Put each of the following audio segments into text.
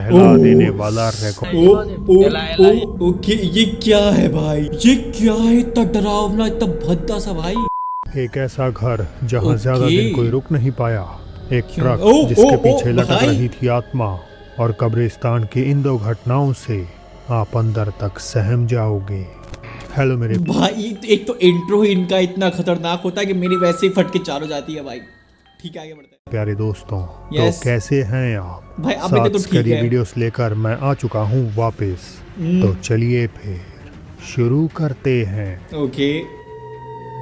हिला देने वाला रिकॉर्ड। ओके, ये क्या है भाई? ये क्या है इतना डरावना, इतना भद्दा सा भाई? एक ऐसा घर जहां ज्यादा दिन कोई रुक नहीं पाया, एक ट्रक जिसके पीछे लटक रही थी आत्मा, और कब्रिस्तान की इन दो घटनाओं से आप अंदर तक सहम जाओगे। हेलो मेरे भाई, एक तो इंट्रो ही इनका इतना खतरनाक होता है कि मेरी वैसे ही फट के चार हो जाती है भाई। ठीक है, आगे बढ़ते हैं। प्यारे दोस्तों, तो कैसे हैं आप? भाई अभी तो ठीक है। वीडियोस लेकर मैं आ चुका हूँ वापस। तो चलिए फिर शुरू करते हैं। ओके।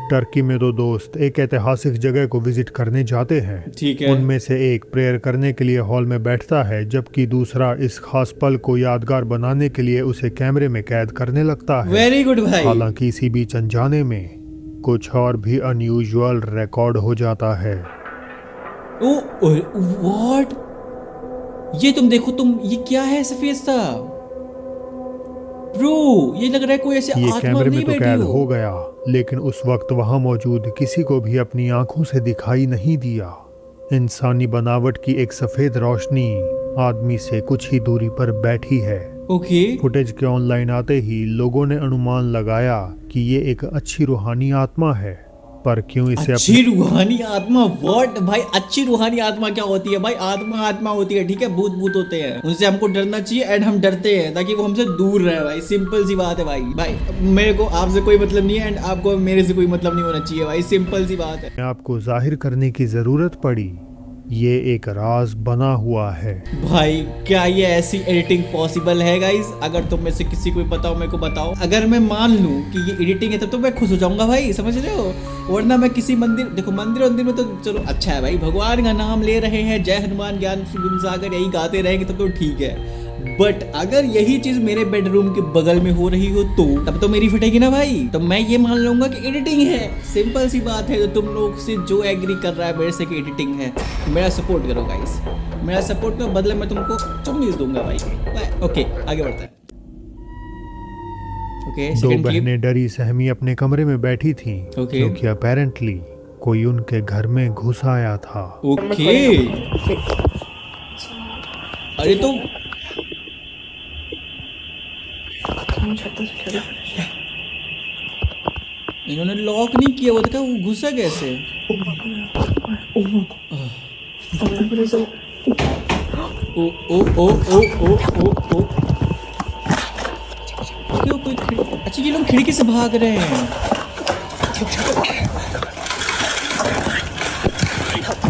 टर्की में दो दोस्त एक ऐतिहासिक जगह को विजिट करने जाते हैं। ठीक है। उनमें से एक प्रेयर करने के लिए हॉल में बैठता है, जबकि दूसरा इस खास पल को यादगार बनाने के लिए उसे कैमरे में कैद करने लगता है। वेरी गुड भाई। हालांकि इसी बीच अनजाने में कुछ और भी अनयूजुअल रिकॉर्ड हो जाता है। व्हाट? ये तुम देखो, ये क्या है सफेद सा? ब्रो, ये लग रहा है कोई ऐसे ये आत्मा कैमरे में नहीं तो बैठी कैद हो गया, लेकिन उस वक्त वहां मौजूद किसी को भी अपनी आंखों से दिखाई नहीं दिया। इंसानी बनावट की एक सफेद रोशनी आदमी से कुछ ही दूरी पर बैठी है। ओके। फुटेज के ऑनलाइन आते ही लोगों ने अनुमान लगाया कि ये एक अच्छी रूहानी आत्मा है, पर क्यों इसे अच्छी रूहानी आत्मा? व्हाट भाई, अच्छी रूहानी आत्मा क्या होती है भाई? आत्मा होती है, ठीक है, भूत होते हैं, उनसे हमको डरना चाहिए एंड हम डरते हैं ताकि वो हमसे दूर रहे भाई। सिंपल सी बात है भाई। मेरे को आपसे कोई मतलब नहीं है एंड आपको मेरे से कोई मतलब नहीं होना चाहिए भाई। सिंपल सी बात है। आपको जाहिर करने की जरूरत पड़ी, ये एक राज बना हुआ है। भाई क्या ये ऐसी एडिटिंग पॉसिबल है गाइस? अगर तुम में से किसी को पता हो मेरे को बताओ। अगर मैं मान लूं कि ये एडिटिंग है तब तो मैं खुश हो जाऊंगा भाई, समझ रहे हो? वरना मैं किसी मंदिर में तो चलो अच्छा है भाई, भगवान का नाम ले रहे हैं, जय हनुमान ज्ञान गुण सागर यही गाते रहेंगे तब तो ठीक है। बट अगर यही चीज मेरे बेडरूम के बगल में हो रही हो तो तब तो मेरी फटेगी ना भाई। तो मैं ये मान लूंगा कि एडिटिंग है। सिंपल सी बात है। तो तुम लोग से जो एग्री कर रहा है मेरे से कि एडिटिंग है, मेरा सपोर्ट करो गाइस। मेरा सपोर्ट के बदले में तुमको चुम्मीज दूंगा भाई। ओके, आगे बढ़ता है। ओके, दो बहनें डरी सहमी अपने कमरे में बैठी थीं, क्योंकि अपेरेंटली कोई उनके घर में घुस आया था। ओके। अरे तो इन्होंने लॉक नहीं किया हुआ था, वो घुसा कैसे? ओ ओ ओ ओ ओ ओ ओ क्यों कोई अच्छा, ये लोग खिड़की से भाग रहे हैं।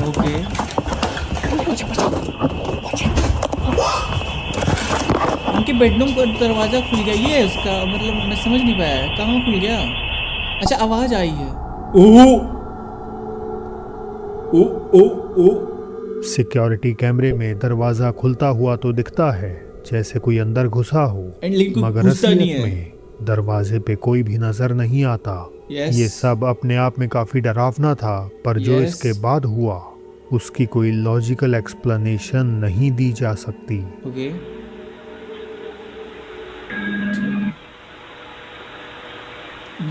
ओके, उनके बेडरूम का दरवाजा खुल गया। ये उसका मतलब मैं समझ नहीं पाया कहाँ खुल गया। अच्छा, आवाज आई है। ओ ओ ओ ओ। सिक्योरिटी कैमरे में दरवाजा खुलता हुआ तो दिखता है जैसे कोई अंदर घुसा हो, मगर असलियत में दरवाजे पे कोई भी नजर नहीं आता। ये सब अपने आप में काफी डरावना था, पर जो इसके बाद हुआ उसकी कोई लॉजिकल एक्सप्लेनेशन नहीं दी जा सकती। ओके।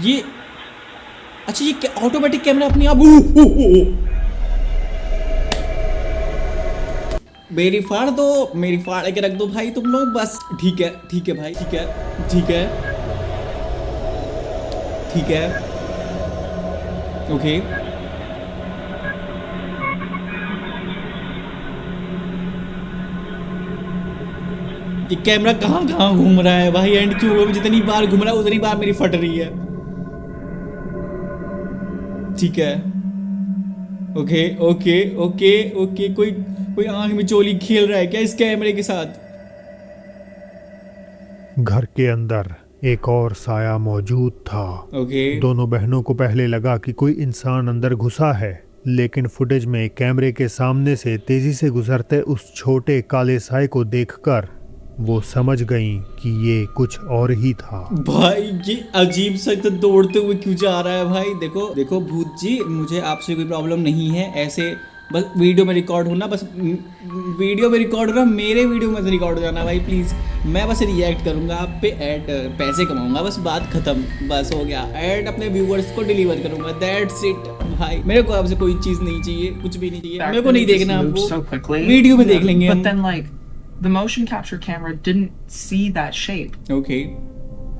ये अच्छा, ये ऑटोमेटिक कैमरा अपने आप मेरी फाड़ दो, मेरी फाड़ के रख दो भाई तुम लोग बस। ठीक है भाई, ठीक है ओके। ये कैमरा कहाँ घूम रहा है भाई? एंड क्यों? जितनी बार घूम रहा है उतनी बार मेरी फट रही है। ठीक है, ओके। कोई आंख में चोली खेल रहा है क्या इस कैमरे के साथ? घर के अंदर एक और साया मौजूद था। दोनों बहनों को पहले लगा कि कोई इंसान अंदर घुसा है, लेकिन फुटेज में कैमरे के सामने से तेजी से गुजरते उस छोटे काले साए को देखकर वो समझ गईं कि ये कुछ और ही था। भाई ये अजीब सा तो दौड़ते हुए क्यों जा रहा है भाई? देखो भूत जी, मुझे आपसे कोई प्रॉब्लम नहीं है। ऐसे बस वीडियो में रिकॉर्ड होना, बस वीडियो में रिकॉर्ड होना, मेरे वीडियो में रिकॉर्ड हो जाना भाई प्लीज़। मैं बस रिएक्ट करूंगा आप पे, ऐड पैसे कमाऊंगा, बस बात खत्म, बस हो गया। ऐड अपने व्यूवर्स को डिलीवर करूंगा, दैट्स इट भाई। मेरे को आपसे कोई चीज़ नहीं चाहिए, कुछ भी नहीं चाहिए। मेरे को नहीं देखना आपको, वीडियो में देख लेंगे हम। The motion capture camera didn't see that shape. Okay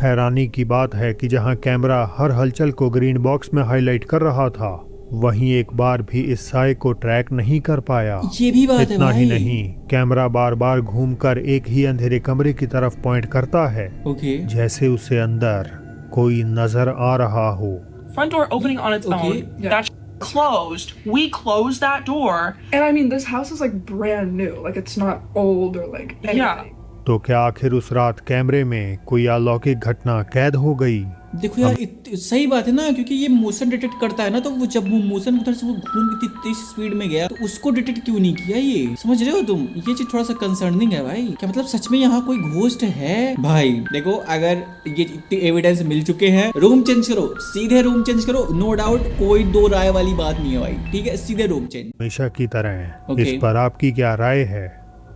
हैरानी की बात है कि जहां कैमरा हर हलचल को ग्रीन बॉक्स में हाईलाइट कर रहा था, वहीं एक बार भी इस साए को ट्रैक नहीं कर पाया। ये भी बात है इतना ही भाई। नहीं, कैमरा बार बार घूमकर एक ही अंधेरे कमरे की तरफ पॉइंट करता है, ओके जैसे उसे अंदर कोई नजर आ रहा हो। Front door opening on its Okay. own. That's closed. We closed that door. And I mean, this house is like brand new. Like it's not old or like anything. Yeah. तो क्या आखिर उस रात कैमरे में कोई अलौकिक घटना कैद हो गई? देखो यार सही बात है ना, क्योंकि ये मोशन डिटेक्ट करता है ना, तो वो जब वो मोशन उधर से वो घूम इतनी तेज स्पीड में गया, तो उसको डिटेक्ट क्यों नहीं किया? ये समझ रहे हो तुम? ये चीज थोड़ा सा कंसर्निंग है भाई। क्या मतलब सच में यहाँ कोई घोस्ट है? भाई देखो, अगर ये इतने एविडेंस मिल चुके हैं, रूम चेंज करो, सीधे रूम चेंज करो, नो डाउट, कोई दो राय वाली बात नहीं है भाई। ठीक है, सीधे रूम चेंज। हमेशा की तरह Okay. इस पर आपकी क्या राय है?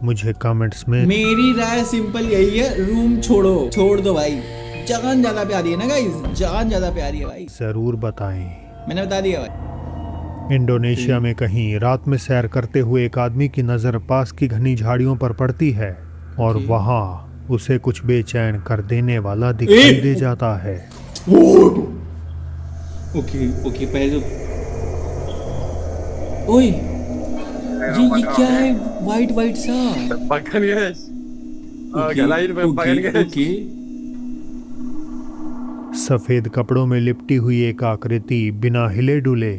मुझे कमेंट्स में मेरी राय सिंपल यही है, रूम छोड़ो, छोड़ दो भाई। जान ज्यादा प्यारी है ना गाइस, जान ज्यादा प्यारी है भाई। जरूर बताएं। मैंने बता दिया भाई। इंडोनेशिया में कहीं रात में सैर करते हुए एक आदमी की नजर पास की घनी झाड़ियों पर पड़ती है और Okay. वहाँ उसे कुछ बेचैन कर देने वाला दिखाई दे जाता है। ओके ओके, पहले तो ओए ये क्या है वाइट वाइट सा? Makan guys. Okay, Agak lain makan okay, guys. Okay. सफेद कपड़ों में लिपटी हुई एक आकृति बिना हिले डुले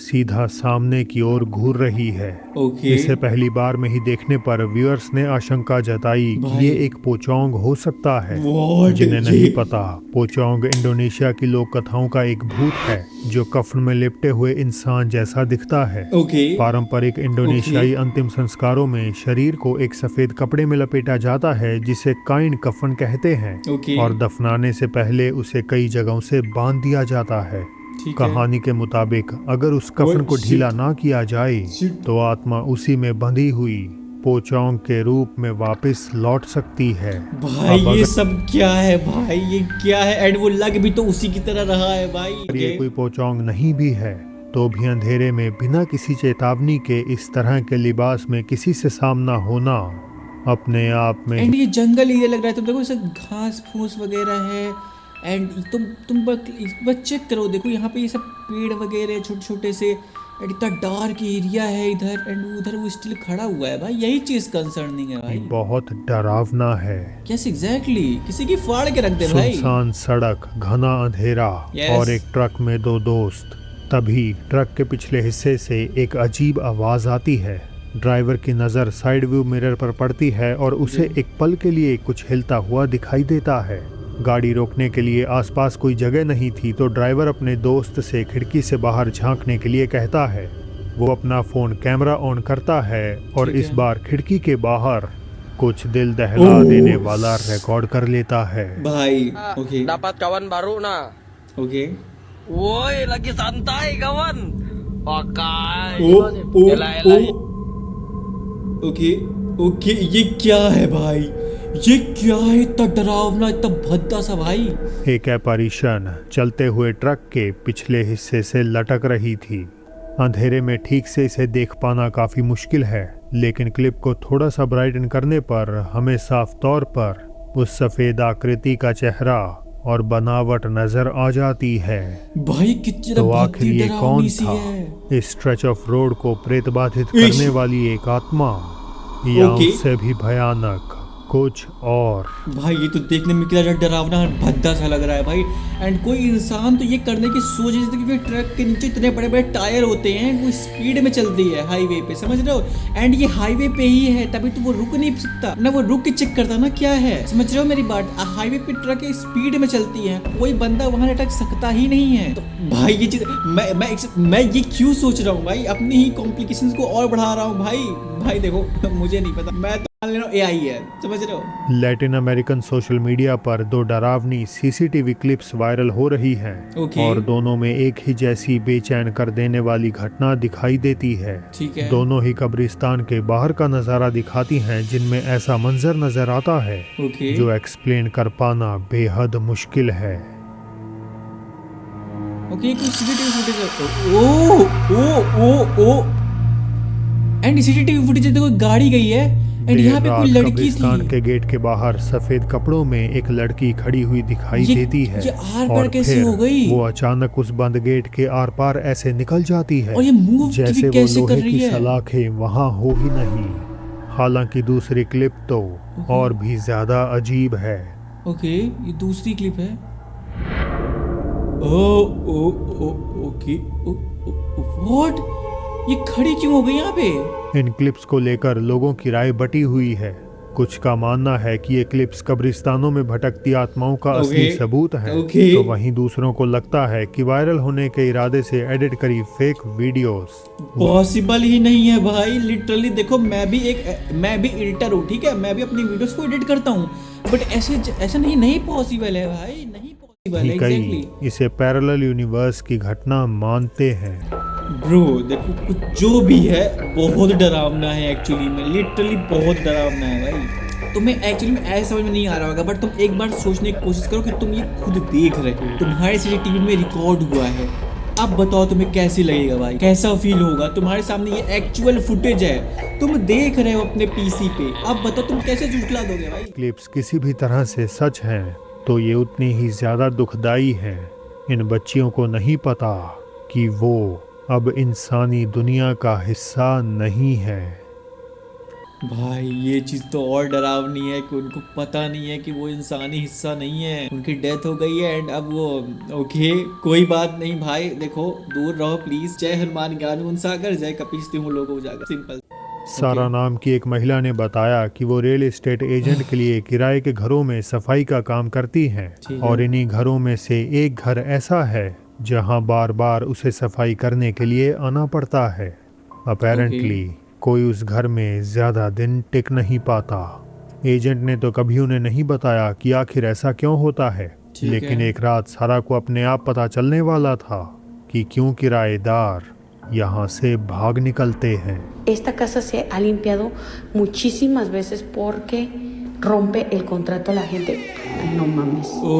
सीधा सामने की ओर घूर रही है। ओके। इसे पहली बार में ही देखने पर व्यूअर्स ने आशंका जताई भाई। ये एक पोचोंग हो सकता है। What? जिन्हें नहीं ये- पता, पोचोंग इंडोनेशिया की लोक कथाओं का एक भूत है जो कफन में लिपटे हुए इंसान जैसा दिखता है। ओके पारंपरिक इंडोनेशियाई अंतिम संस्कारों में शरीर को एक सफेद कपड़े में लपेटा जाता है जिसे काइन कफन कहते हैं, ओके। और दफनाने से पहले उसे कई जगहों से बांध दिया जाता है। ठीक है। कहानी के मुताबिक अगर उस कफन को shit. ढीला ना किया जाए Shit. तो आत्मा उसी में बंधी हुई पोचोंग के रूप में वापस लौट सकती है। भाई अब ये अगर सब क्या है भाई, ये क्या है? एंड वो लग भी तो उसी की तरह रहा है भाई। ये कोई पोचोंग नहीं भी है तो भी अंधेरे में बिना किसी चेतावनी के इस तरह के लिबास में किसी से सामना होना अपने आप में एंड ये जंगल एरिया लग रहा है, तुम देखो, इसे घास फूस वगैरह है। एंड तुम बस चेक करो, देखो यहाँ पे ये सब पेड़ वगैरह छोटे छोटे से, एंड इतना डार्क एरिया है इधर, एंड उधर वो स्टिल खड़ा हुआ है भाई। यही चीज कंसर्निंग है भाई। बहुत डरावना है। कैसे एग्जैक्टली किसी की फाड़ के रख दे भाई। सुनसान सड़क, घना अंधेरा Yes. और एक ट्रक में दो दोस्त। तभी ट्रक के पिछले हिस्से से एक अजीब आवाज आती है। ड्राइवर की नज़र साइड व्यू मिरर पर पड़ती है और उसे एक पल के लिए कुछ हिलता हुआ दिखाई देता है। गाड़ी रोकने के लिए आसपास कोई जगह नहीं थी तो ड्राइवर अपने दोस्त से खिड़की से बाहर झांकने के लिए कहता है। वो अपना फ़ोन कैमरा ऑन करता है और ठीक इस है। बार खिड़की के बाहर कुछ दिल दहला देने वाला रिकॉर्ड कर लेता है। भाई Ah, okay dapat kawan baru nah. Okay. Woi, lagi santai kawan. Pakai. ओ ओ Elah, elah. ओके ओके, ये क्या है भाई? ये क्या है इतना डरावना, इतना भद्दा सा भाई? एक एपarition चलते हुए ट्रक के पिछले हिस्से से लटक रही थी। अंधेरे में ठीक से इसे देख पाना काफी मुश्किल है, लेकिन क्लिप को थोड़ा सा ब्राइटन करने पर हमें साफ तौर पर उस सफेद आकृति का चेहरा और बनावट नजर आ जाती है। भाई कितनी तो आखिर भद्दी ये कौन डरावनी सी था? है। इस स्ट्रेच ऑफ रोड को प्रेत बाधित इश। करने वाली एक आत्मा या ओके। उससे भी भयानक कुछ और? भाई ये तो देखने में कितना डरावना भद्दा सा लग रहा है भाई। एंड कोई इंसान तो ये करने की सोच रही थी, क्योंकि ट्रक के नीचे इतने बड़े बड़े टायर होते हैं, वो स्पीड में चलती है हाईवे पे, समझ रहे हो? एंड ये हाईवे पे ही है, तभी तो वो रुक नहीं सकता ना, वो रुक के चेक करता ना क्या है, समझ रहे हो मेरी बात? हाईवे पे ट्रक स्पीड में चलती है, कोई बंदा वहां लटक सकता ही नहीं है। तो भाई ये चीज मैं ये क्यों सोच रहा हूँ भाई, अपनी ही कॉम्प्लिकेशंस को और बढ़ा रहा हूँ भाई देखो मुझे नहीं पता, मैं तो मान ले रहा हूँ AI है, समझ रहे हो? लैटिन अमेरिकन सोशल मीडिया पर दो डरावनी सीसीटीवी क्लिप्स वायरल हो रही हैं ओके। और दोनों में एक ही जैसी बेचैन कर देने वाली घटना दिखाई देती है। ठीक है। दोनों ही कब्रिस्तान के बाहर का नजारा दिखाती हैं जिनमें ऐसा मंजर नजर आता है ओके। जो एक्सप्लेन कर पाना बेहद मुश्किल है। ओके कुछ सीसीटीवी फुटेज, ओ ओ ओ ओ एंड सीसीटीवी फुटेज देखो, गाड़ी गई है एंड यहाँ पे देर कोई रात लड़की कब्रिस्तान थी। के गेट के बाहर सफेद कपड़ों में एक लड़की खड़ी हुई दिखाई ये- देती है ये आर पार और कैसे फिर हो गई? वो अचानक उस बंद गेट के आर पार ऐसे निकल जाती है और ये मूव जैसे वो कैसे कर लोहे रही की है? सलाखें वहां हो ही नहीं। हालांकि दूसरी क्लिप तो और भी ज्यादा अजीब है। ओके, ये दूसरी क्लिप है। ओ ओ ओ ओके, व्हाट? ये खड़ी क्यों हो गई यहाँ पे? इन क्लिप्स को लेकर लोगों की राय बटी हुई है। कुछ का मानना है कि ये क्लिप्स कब्रिस्तानों में भटकती आत्माओं का असली ओके, सबूत है, ओके। तो वहीं दूसरों को लगता है कि वायरल होने के इरादे से एडिट करी फेक वीडियोस। पॉसिबल ही नहीं है भाई, लिटरली। देखो मैं भी एडिटर हूँ, ठीक है, मैं भी अपनी वीडियोस को एडिट करता हूँ, बट ऐसे नहीं पॉसिबल है भाई, नहीं पॉसिबल है। ही कई एग्जैक्टली इसे पैरेलल यूनिवर्स की घटना मानते हैं। ब्रो, देखो कुछ जो भी है बहुत डरावना है एक्चुअली में, लिटरली बहुत डरावना है भाई। तुम्हें एक्चुअली में ऐसा समझ में नहीं आ रहा होगा, बट तुम एक बार सोचने की कोशिश करो कि तुम ये खुद देख रहे हो, तुम्हारे सीसीटीवी में रिकॉर्ड हुआ है। अब बताओ तुम्हें कैसे लगेगा भाई, कैसा फील होगा? तुम्हारे सामने ये एक्चुअल फुटेज है, तुम देख रहे हो अपने पीसी पे। अब बताओ तुम कैसे झुठला दोगे भाई? क्लिप्स किसी भी तरह से सच हैं तो ये उतनी ही ज्यादा दुखदाई हैं। इन बच्चियों को नहीं पता कि वो अब इंसानी दुनिया का हिस्सा नहीं है। भाई ये चीज तो और डरावनी है कि उनको पता नहीं है कि वो इंसानी हिस्सा नहीं है, उनकी डेथ हो गई है एंड अब वो ओके, कोई बात नहीं भाई। देखो दूर रहो प्लीज। जय हनुमान ज्ञान गुण सागर, जय कपीस तिहु लोको उजागर। सिंपल। सारा नाम की एक महिला ने बताया कि वो रियल एस्टेट एजेंट के लिए किराए के घरों में सफाई का काम करती हैं ठीक है। और इन्हीं घरों में से एक घर ऐसा है जहां बार बार उसे सफाई करने के लिए आना पड़ता है। अपेरेंटली कोई उस घर में ज्यादा दिन टिक नहीं पाता। एजेंट ने तो कभी उन्हें नहीं बताया कि आखिर ऐसा क्यों होता है, ठीक लेकिन है। एक रात सारा को अपने आप पता चलने वाला था कि क्यों किराएदार यहाँ से भाग निकलते हैं। Esta casa se ha limpiado muchísimas veces porque rompe el contrato a la gente. Ay, no mames. ओ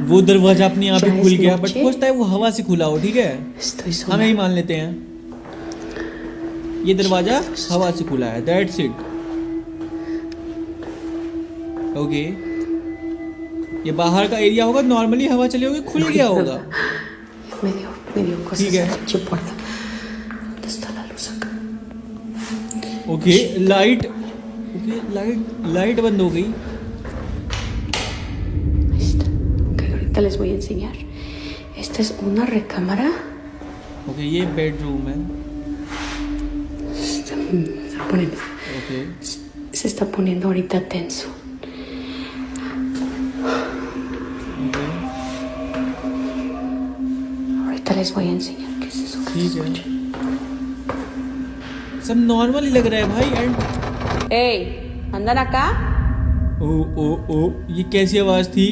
वो दरवाजा अपने आप ही खुल गया, बट हो सकता है वो हवा से खुला हो, ठीक है, Estoy हम sola. यही मान लेते हैं। ये दरवाजा हवा से खुला है, दैट्स इट। ओके, ये बाहर का एरिया होगा, नॉर्मली हवा चली होगी, खुल गया होगा। Me dio cosas ठीक है। la pinche puerta. ¿Dónde está la luz acá? Okay, light light बंद हो गई। Ahí está. Ok, ahorita les voy a enseñar. Esta es una recámara. Okay, ये बेडरूम है। Se pone- okay, se está poniendo ahorita tenso. Okay, Ahorita les voy a enseñar qué es eso que se ठीक है। escucha. सब normal ही लग रहा है भाई। And ¡Ey! ¿Andan acá? ओ ये कैसी आवाज थी?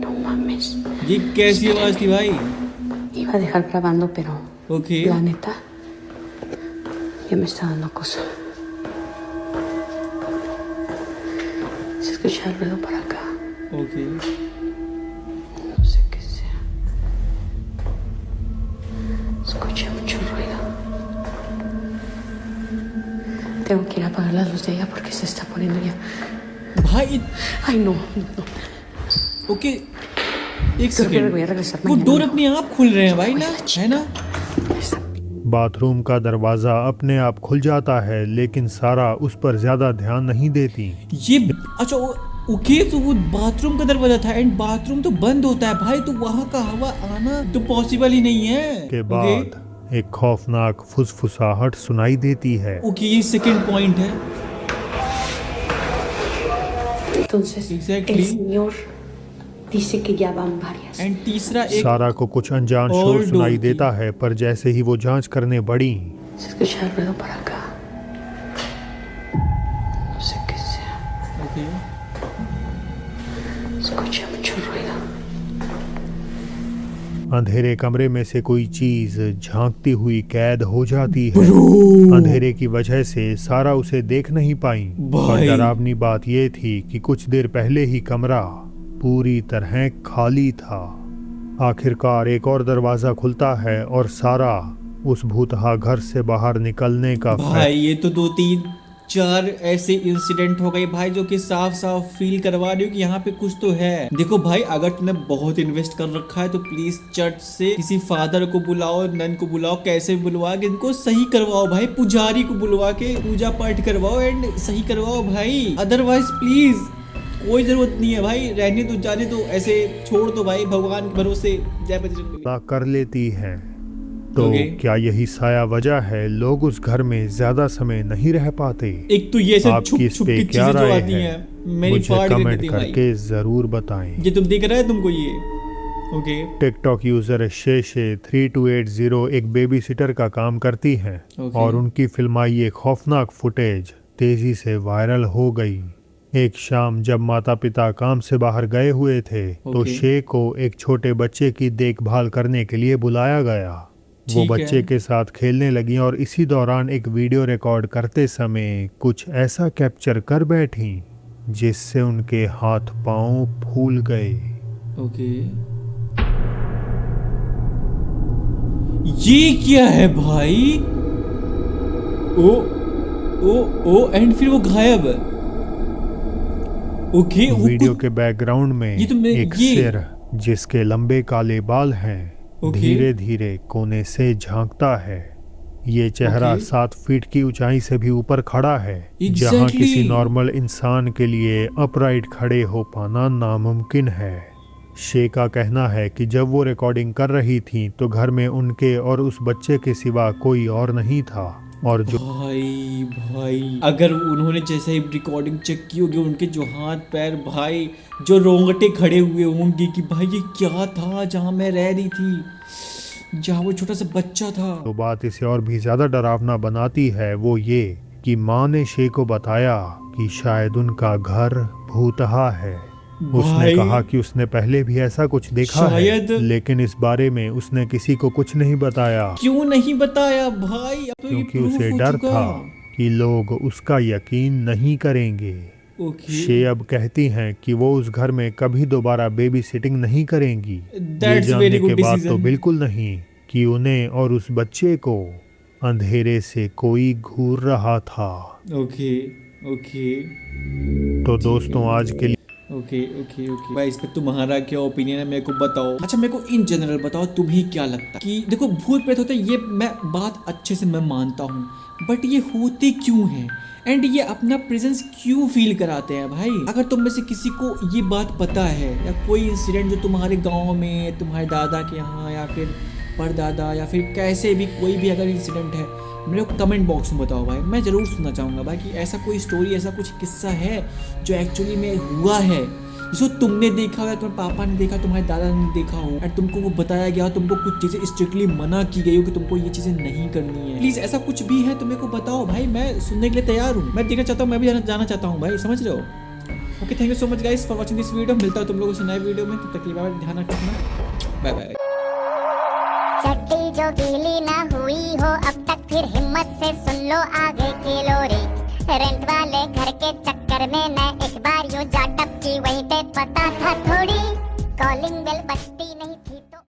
No mames. ये कैसी आवाज थी भाई? Iba a dejar grabando, pero okay, la neta ya me está dando cosa. Se escucha el ruido por acá. Okay, No sé qué sea. Escuché mucho ruido. Tengo que ir a apagar la luz de ella porque se está poniendo ya. भाई Ay, no, no. Okay, एक Creo que second, voy a regresar वो mañana. Door अपने आप खुल रहे हैं भाई ना, है ना? बाथरूम का दरवाजा अपने आप खुल जाता है, लेकिन सारा उस पर ज्यादा ध्यान नहीं देती। ये अच्छा ओके, तो वो बाथरूम का दरवाजा था एंड बाथरूम तो बंद होता है भाई, तो वहां का हवा आना तो पॉसिबल ही नहीं है। के ओके, बाद एक खौफनाक फुसफुसाहट सुनाई देती है। ओके, ये सेकंड पॉइंट है। Entonces, Exactly. el señor dice que ya van varias. And तीसरा एक सारा को कुछ अनजान और शोर सुनाई डोर की। देता है, पर जैसे ही वो जांच करने बढ़ी Se escucha el ruido por acá. No sé qué sea. Okay, Escucha mucho ruido. अंधेरे कमरे में से कोई चीज झांकती हुई कैद हो जाती है। अंधेरे की वजह से सारा उसे देख नहीं पाई, और भाई। डरावनी बात यह थी कि कुछ देर पहले ही कमरा पूरी तरह खाली था। आखिरकार एक और दरवाजा खुलता है और सारा उस भूतहा घर से बाहर निकलने का भाई ये तो दो तीन 4 ऐसे इंसिडेंट हो गए भाई जो कि साफ साफ फील करवा रही हो कि यहाँ पे कुछ तो है। देखो भाई, अगर तुमने बहुत इन्वेस्ट कर रखा है तो प्लीज चर्च से किसी फादर को बुलाओ, नन को बुलाओ, कैसे भी बुलवा के इनको सही करवाओ भाई, पुजारी को बुलवा के पूजा पाठ करवाओ एंड सही करवाओ भाई। अदरवाइज प्लीज कोई जरूरत नहीं है भाई, रहने दो, जाने दो, ऐसे छोड़ दो भाई, भगवान के भरोसे। जय बजरंग। कर लेती है तो क्या यही साया वजह है लोग उस घर में ज्यादा समय नहीं रह पाते? एक तो ये सब आपकी इस पे क्या राय है? मुझे कमेंट करके जरूर बताएं। ये तुम दिख रहा है तुमको ये? ओके। टिकटॉक यूजर शेशे 3280 एक बेबी सिटर का काम करती हैं और उनकी फिल्माई एक खौफनाक फुटेज तेजी से वायरल हो गई। एक शाम जब माता पिता काम से बाहर गए हुए थे तो शे को एक छोटे बच्चे की देखभाल करने के लिए बुलाया गया। वो बच्चे के साथ खेलने लगी और इसी दौरान एक वीडियो रिकॉर्ड करते समय कुछ ऐसा कैप्चर कर बैठी जिससे उनके हाथ पांव फूल गए। ओके, ये क्या है भाई? ओ एंड फिर वो गायब। ओके, वीडियो के बैकग्राउंड में एक शेर जिसके लंबे काले बाल हैं धीरे धीरे कोने से झांकता है। ये चेहरा 7 फीट की ऊंचाई से भी ऊपर खड़ा है, जहां किसी नॉर्मल इंसान के लिए अपराइट खड़े हो पाना नामुमकिन है। शे का कहना है कि जब वो रिकॉर्डिंग कर रही थी तो घर में उनके और उस बच्चे के सिवा कोई और नहीं था। और जो भाई अगर उन्होंने जैसे ही रिकॉर्डिंग चेक की होगी, उनके जो हाथ पैर भाई जो रोंगटे खड़े हुए होंगे कि भाई ये क्या था जहाँ मैं रह रही थी, जहाँ वो छोटा सा बच्चा था। तो बात इसे और भी ज्यादा डरावना बनाती है वो ये कि माँ ने शे को बताया कि शायद उनका घर भूतहा है। उसने कहा कि उसने पहले भी ऐसा कुछ देखा है, लेकिन इस बारे में उसने किसी को कुछ नहीं बताया। क्यों नहीं बताया भाई? अब तो क्योंकि उसे डर था कि लोग उसका यकीन नहीं करेंगे। शे अब कहती हैं कि वो उस घर में कभी दोबारा बेबी सिटिंग नहीं करेंगी। ये जानने के बाद तो बिल्कुल नहीं कि उन्हें और उस बच्चे को अंधेरे से कोई घूर रहा था। ओके। तो दोस्तों आज के लिए ओके भाई, इस पे तुम्हारा क्या ओपिनियन है मेरे को बताओ। अच्छा मेरे को इन जनरल बताओ, तुम्हें क्या लगता है कि देखो भूत प्रेत होते हैं, ये मैं बात अच्छे से मैं मानता हूँ, बट ये होते क्यों हैं एंड ये अपना प्रेजेंस क्यों फील कराते हैं भाई? अगर तुम में से किसी को ये बात पता है या कोई इंसिडेंट जो तुम्हारे गाँव में, तुम्हारे दादा के यहाँ या फिर परदादा या फिर कैसे भी कोई भी अगर इंसिडेंट है, मेरे को कमेंट बॉक्स में बताओ भाई, मैं ज़रूर सुनना चाहूँगा भाई कि ऐसा कोई स्टोरी, ऐसा कुछ किस्सा है जो एक्चुअली में हुआ है, जिसको तुमने देखा हो या तुम्हारे पापा ने देखा, तुम्हारे दादा ने देखा हो और तुमको वो बताया गया, तुमको कुछ चीज़ें स्ट्रिक्टली मना की गई हो कि तुमको ये चीज़ें नहीं करनी है। प्लीज़ ऐसा कुछ भी है तो मेरे को बताओ भाई, मैं सुनने के लिए तैयार हूँ, मैं देखना चाहता हूँ, मैं भी जाना चाहता हूँ भाई, समझ रहे हो? Okay, thank you so much guys for watching this video. मिलता है तुम लोगों से नए वीडियो में, तब तक के लिए ध्यान रखना, बाय बाय। चड्डी जो गीली ना हुई हो अब तक, फिर हिम्मत से सुन लो आगे की लोरी। रेंट वाले घर के चक्कर में मैं एक बार यूं जा टपकी, वहीं पे पता था थोड़ी, कॉलिंग बेल बजती नहीं।